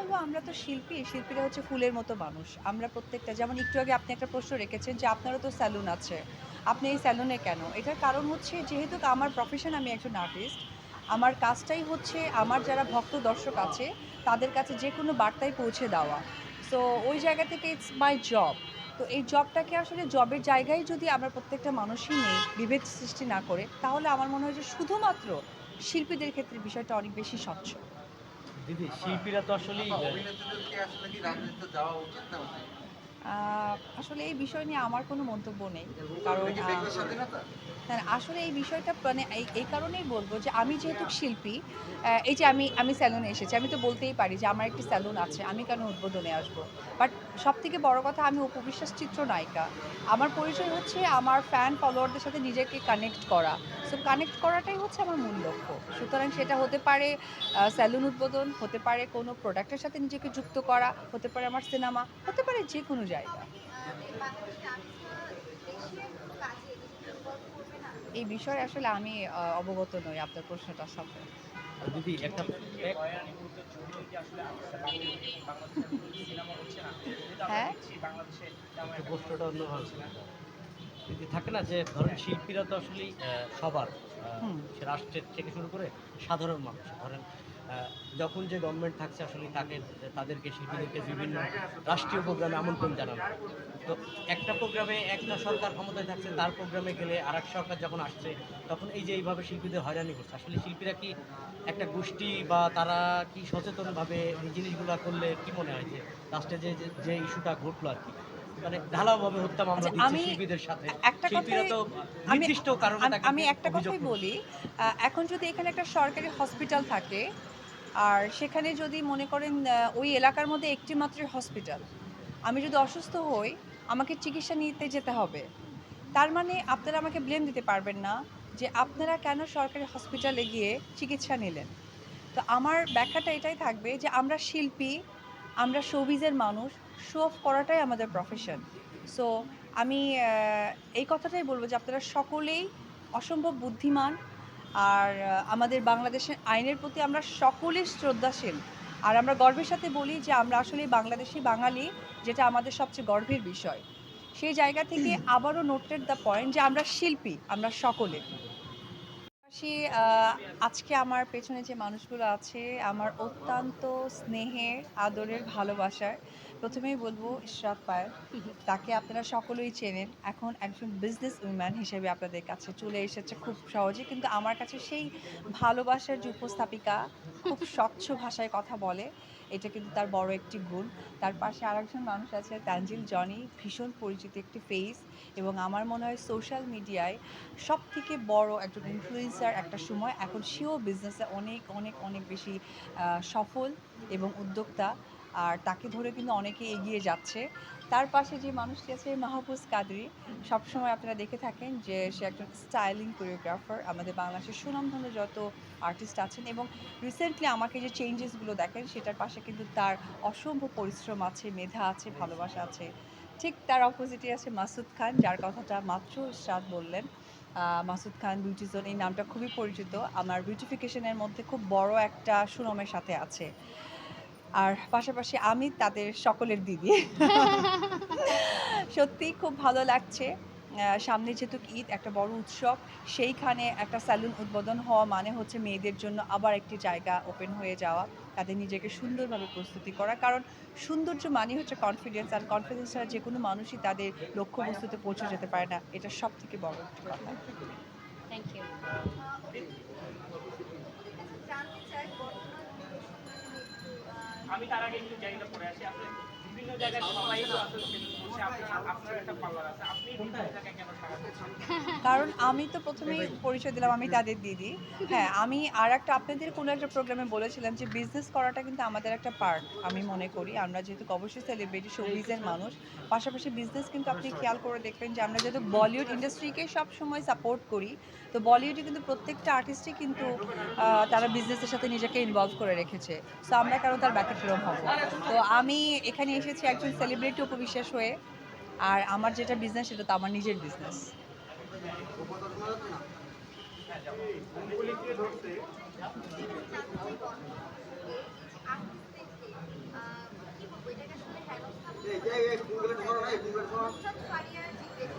বলবো আমরা তো শিল্পী, শিল্পীরা হচ্ছে ফুলের মতো মানুষ। আমরা প্রত্যেকটা যেমন একটু আগে আপনি একটা প্রশ্ন রেখেছেন যে আপনারও তো সেলুন আছে। আপনি এই সেলুনে কেন? এটার কারণ হচ্ছে যেহেতু আমার প্রফেশন আমি একজন আর্টিস্ট। আমার কাজটাই হচ্ছে আমার যারা ভক্ত দর্শক আছে তাদের কাছে যেকোনো বার্তাই পৌঁছে দেওয়া। সো ওই জায়গা থেকে ইটস মাই জব। তো এই জবটাকে আসলে জবের জায়গায় যদি আমরা প্রত্যেকটা মানুষই নেই, বিভেদ সৃষ্টি না করে, তাহলে আমার মনে হয় যে শুধুমাত্র শিল্পীদের ক্ষেত্রে বিষয়টা অনেক বেশি স্বচ্ছ। দিদি শিল্পীরা তো আসলেই অভিনেত্রীদের কি আসলে কি রাজনীতিতে যাওয়া উচিত না উচিত? আ আসলে এই বিষয় নিয়ে আমার কোনো মন্তব্য নেই। এটা কারণ কি ব্যক্তি স্বাধীনতা? হ্যাঁ, আসলে এই বিষয়টা মানে এই কারণেই বলব যে আমি যেহেতু শিল্পী, এই যে আমি সেলুনে এসেছি। আমি তো বলতেই পারি যে আমার একটি সেলুন আছে। আমি কেন উদ্বোধনে আসবো? বাট সবথেকে বড় কথা আমি অপু বিশ্বাস চিত্রনায়িকা। আমার পরিচয় হচ্ছে আমার ফ্যান ফলোয়ারদের সাথে নিজেকে কানেক্ট করা। সো কানেক্ট করাটাই হচ্ছে আমার মূল লক্ষ্য। সুতরাং সেটা হতে পারে সেলুন উদ্বোধন, হতে পারে কোনো প্রোডাক্টের সাথে নিজেকে যুক্ত করা, হতে পারে আমার সিনেমা, হতে পারে যেকোনো জায়গা। এই বিষয়ে আসলে আমি অবগত নই আপনার প্রশ্নটার সাথে। দিদি একটা ফ্যাক্ট হয়রানি গুরুত্বের জন্যই কি আসলে আমাদের বাংলাদেশে এবং বাংলাদেশের সিনেমা হচ্ছে না? যেহেতু আমরা হ্যাঁ? দেখছি বাংলাদেশে তেমন একটু একটা কোনো প্রশ্নটা প্রজেক্ট অন্যভাবে হচ্ছে না। করতে হবে। দিদি থাকে না যে ধরেন শিল্পীরা তো আসলেই সবার হুম। সে রাষ্ট্রের থেকে শুরু করে সাধারণ মানুষ ধরেন যখন যে গভর্নমেন্ট থাকছে আসলে তাকে তাদেরকে শিল্পীদেরকে বিভিন্ন রাষ্ট্রীয় প্রোগ্রামে আমন্ত্রণ জানানো হয়। তো একটা প্রোগ্রামে একটা সরকার ক্ষমতায় থাকছে তার প্রোগ্রামে গেলে আর এক সরকার যখন আসছে তখন এই যে এইভাবে শিল্পীদের হয়রানি করছে আসলে শিল্পীরা কি একটা গোষ্ঠী বা তারা কি সচেতনভাবে এই জিনিসগুলো করলে কি মনে হয় যে লাস্টে যে ইস্যুটা ঘটলো আর কি মানে ঢালাওভাবে হত্যা মামলা আচ্ছা দিচ্ছে আমি শিল্পীদের সাথে একটা শিল্পীরা কথাই তো আমি নির্দিষ্ট কারণে আমি তাকে আমি একটা অভিযোগ কথাই করছে। বলি। এখন যদি এখানে একটা সরকারি হসপিটাল থাকে, আর সেখানে যদি মনে করেন ওই এলাকার মধ্যে একটি মাত্র হসপিটাল। আমি যদি অসুস্থ হই, আমাকে চিকিৎসা নিতে যেতে হবে। তার মানে আপনারা আমাকে ব্লেম দিতে পারবেন না যে আপনারা কেন সরকারি হসপিটালে গিয়ে চিকিৎসা নিলেন। তো আমার ব্যাখ্যাটা এটাই থাকবে যে আমরা শিল্পী, আমরা শোবিজের মানুষ, শো অফ করাটাই আমাদের প্রফেশন। সো আমি এই কথাটাই বলব যে আপনারা সকলেই অসম্ভব বুদ্ধিমান। আর আমাদের বাংলাদেশের আইনের প্রতি আমরা সকলেই শ্রদ্ধাশীল। আর আমরা গর্বের সাথে বলি যে আমরা আসলেই বাংলাদেশী বাঙালি, যেটা আমাদের সবচেয়ে গর্বের বিষয়। সেই জায়গা থেকে আবারও নোটেড দ্য পয়েন্ট যে আমরা শিল্পী, আমরা সকলে। পাশাপাশি আজকে আমার পেছনে যে মানুষগুলো আছে আমার অত্যন্ত স্নেহের, আদরের, ভালোবাসার। ১ম এই বলব ইশরাত পায়েল। তাকে আপনারা সকলেই চেনেন। এখন একজন বিজনেস উইম্যান হিসেবে আপনাদের কাছে চলে এসেছে খুব সহজে। কিন্তু আমার কাছে সেই ভালোবাসার যে উপস্থাপিকা, খুব স্বচ্ছ ভাষায় কথা বলে। এটা কিন্তু তার বড় একটি গুণ। তার পাশে আরেকজন মানুষ আছে তানজিল জনি, ভীষণ পরিচিত একটি ফেস এবং আমার মনে হয় সোশ্যাল মিডিয়ায় সবথেকে বড় একজন ইনফ্লুয়েন্সার একটা সময়। এখন সেও বিজনেসে অনেক, অনেক, অনেক বেশি সফল এবং উদ্যোক্তা। আর তাকে ধরে কিন্তু অনেকে এগিয়ে যাচ্ছে। তার পাশে যে মানুষটি আছে মাহফুজ কাদরী। সবসময় আপনারা দেখে থাকেন যে সে একজন স্টাইলিং কোরিওগ্রাফার। আমাদের বাংলাদেশের সুনামধন্য যত আর্টিস্ট আছেন এবং রিসেন্টলি আমাকে যে চেঞ্জেস গুলো দেখেন সেটার পাশে কিন্তু তার অসম্ভব পরিশ্রম আছে, মেধা আছে, ভালোবাসা আছে। ঠিক তার অপোজিটে আছে মাসুদ খান, যার কথাটা মাত্র ইশরাত বললেন। মাসুদ খান বিউটি জোন এই নামটা খুবই পরিচিত। আমার বিউটিফিকেশন এর মধ্যে খুব বড় একটা সুনামের সাথে আছে। আর পাশাপাশি আমি তাদের সকলের দিদি। সত্যিই খুব ভালো লাগছে। সামনে যেহেতু ঈদ একটা বড় উৎসব, সেইখানে একটা সেলুন উদ্বোধন হওয়া মানে হচ্ছে মেয়েদের জন্য আবার একটি জায়গা ওপেন হয়ে যাওয়া। তাদের নিজেকে সুন্দরভাবে প্রস্তুতি করা। কারণ সৌন্দর্য মানেই হচ্ছে কনফিডেন্স। আর কনফিডেন্স ছাড়া যেকোনো মানুষই তাদের লক্ষ্যবস্তুতে পৌঁছে যেতে পারে না। এটা সবথেকে বড় একটি কথা। Thank you. আমি তার আগে একটু জায়গাটা পড়ে আসি। আসলে বিভিন্ন জায়গায় সবাই তো আসলে সেলুন করছে। আপনার একটা পার্লার আছে। আপনি বিভিন্ন জায়গায় কেন সাড়া দিচ্ছেন? কারণ আমি তো ১ম এই পরিচয় দিলাম আমি তাদের দিদি। হ্যাঁ, আমি আরেকটা আপনাদের কোনো একটা প্রোগ্রামে বলেছিলাম যে বিজনেস করাটা কিন্তু আমাদের একটা পার্ট আমি মনে করি। আমরা যেহেতু অবশ্যই সেলিব্রিটি শোবিজের মানুষ। পাশাপাশি বিজনেস কিন্তু আপনি খেয়াল করে দেখবেন যে আমরা যেহেতু বলিউড ইন্ডাস্ট্রিকে সবসময় সাপোর্ট করি। তো বলিউডে কিন্তু প্রত্যেকটা আর্টিস্টই কিন্তু তারা বিজনেসের সাথে নিজেকে ইনভলভ করে রেখেছে। সো আমরা কেন তার ব্যতিক্রম হব? তো আমি এখানে এসেছি একজন সেলিব্রিটি উপবিশ্বাস হয়ে। আর আমার যেটা বিজনেস সেটা তো আমার নিজের বিজনেস। ফারিয়ার জিজ্ঞেস